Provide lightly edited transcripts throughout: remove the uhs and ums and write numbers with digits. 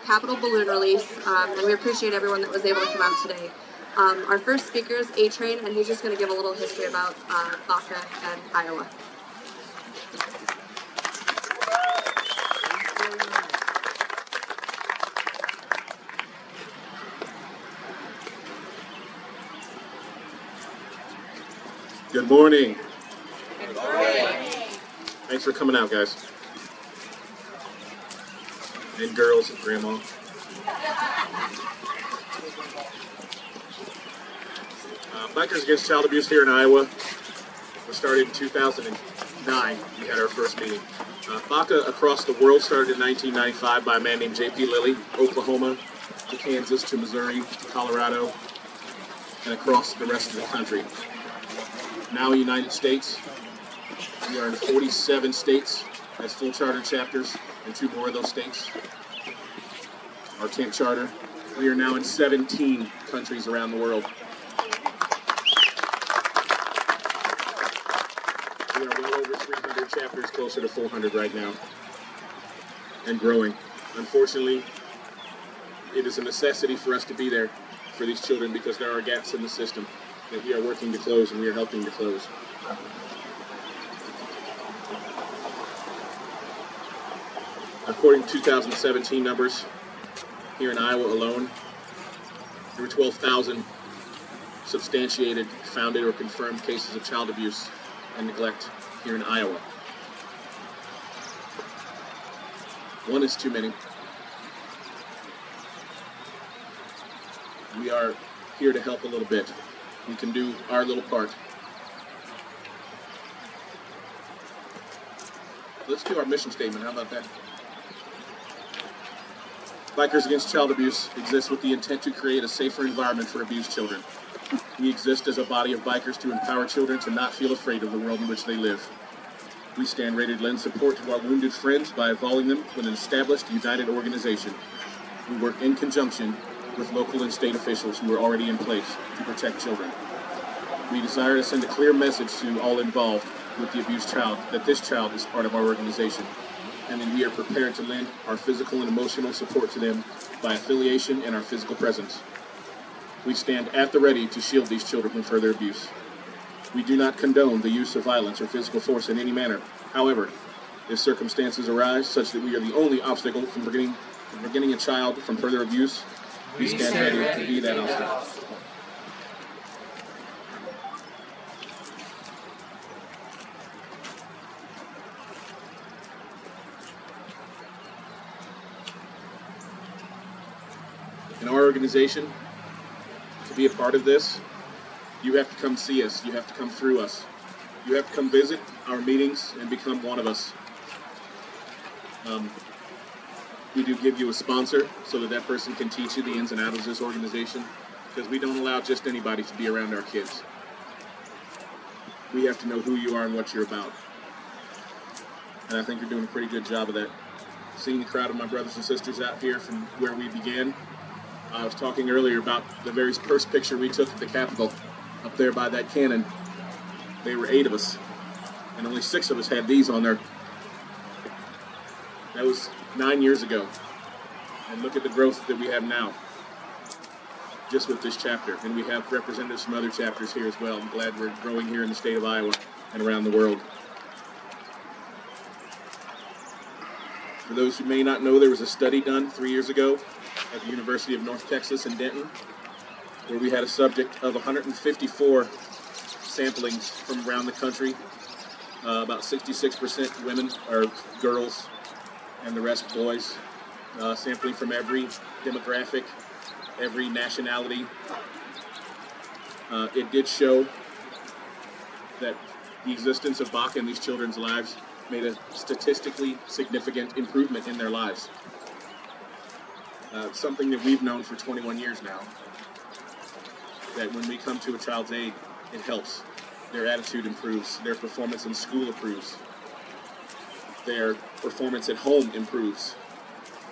Capital Balloon release, and we appreciate everyone that was able to come out today. Our first speaker is A-Train, and he's just going to give a little history about Baca and Iowa. Good morning. Good morning. Thanks for coming out, guys. And girls and grandma. Bikers Against Child Abuse here in Iowa was started in 2009. We had our first meeting. Baca across the world started in 1995 by a man named J.P. Lilly, Oklahoma to Kansas to Missouri to Colorado and across the rest of the country. Now United States, we are in 47 states as full charter chapters in 2 more of those states. Our 10th charter. We are now in 17 countries around the world. We are well over 300 chapters, closer to 400 right now, and growing. Unfortunately, it is a necessity for us to be there for these children because there are gaps in the system that we are working to close and we are helping to close. According to 2017 numbers, here in Iowa alone, there were 12,000 substantiated, founded, or confirmed cases of child abuse and neglect here in Iowa. One is too many. We are here to help a little bit. We can do our little part. Let's do our mission statement. How about that? Bikers Against Child Abuse exists with the intent to create a safer environment for abused children. We exist as a body of bikers to empower children to not feel afraid of the world in which they live. We stand ready to lend support to our wounded friends by involving them with an established, united organization. We work in conjunction with local and state officials who are already in place to protect children. We desire to send a clear message to all involved with the abused child that this child is part of our organization, and that we are prepared to lend our physical and emotional support to them by affiliation and our physical presence. We stand at the ready to shield these children from further abuse. We do not condone the use of violence or physical force in any manner. However, if circumstances arise such that we are the only obstacle from preventing a child from further abuse, we stand ready to be that obstacle. In our organization, to be a part of this, you have to come see us. You have to come through us. You have to come visit our meetings and become one of us. We do give you a sponsor so that that person can teach you the ins and outs of this organization, because we don't allow just anybody to be around our kids. We have to know who you are and what you're about. And I think you're doing a pretty good job of that. Seeing the crowd of my brothers and sisters out here from where we began. I was talking earlier about the very first picture we took at the Capitol, up there by that cannon. There were 8 of us, and only 6 of us had these on there. That was 9 years ago. And look at the growth that we have now, just with this chapter. And we have representatives from other chapters here as well. I'm glad we're growing here in the state of Iowa and around the world. For those who may not know, there was a study done 3 years ago at the University of North Texas in Denton, where we had a subject of 154 samplings from around the country. About 66% women or girls, and the rest boys. Sampling from every demographic, every nationality. It did show that the existence of Baca in these children's lives made a statistically significant improvement in their lives. Something that we've known for 21 years now, that when we come to a child's aid, it helps. Their attitude improves, their performance in school improves, their performance at home improves,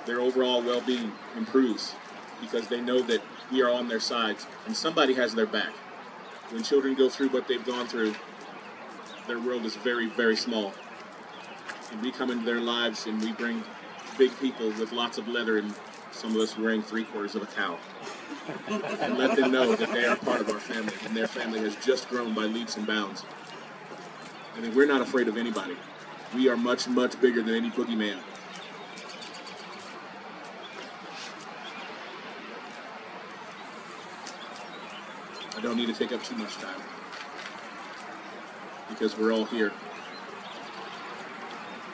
their overall well-being improves, because they know that we are on their sides and somebody has their back. When children go through what they've gone through, their world is very, very small. And we come into their lives and we bring big people with lots of leather and some of us wearing 3/4 of a cow, and let them know that they are part of our family, and their family has just grown by leaps and bounds. I mean, we're not afraid of anybody. We are much, much bigger than any boogeyman. I don't need to take up too much time, because we're all here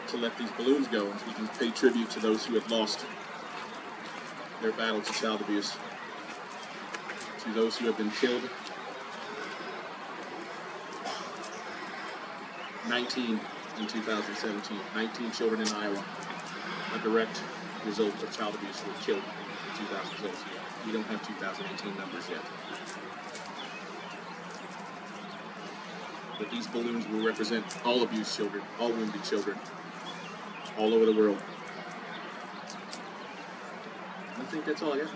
to let these balloons go and we can pay tribute to those who have lost their battle to child abuse, to those who have been killed. 19 in 2017, 19 children in Iowa, a direct result of child abuse, were killed in 2017. We don't have 2018 numbers yet. But these balloons will represent all abused children, all wounded children, all over the world. I think that's all I got.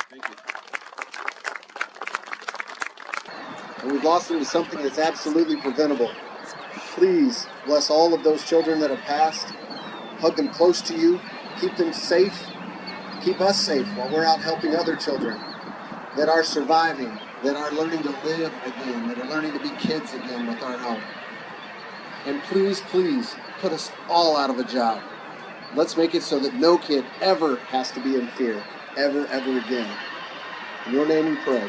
Thank you. And we've lost them to something that's absolutely preventable. Please bless all of those children that have passed. Hug them close to you. Keep them safe. Keep us safe while we're out helping other children that are surviving, that are learning to live again, that are learning to be kids again with our help. And please, please, put us all out of a job. Let's make it so that no kid ever has to be in fear, ever, ever again. In your name we pray.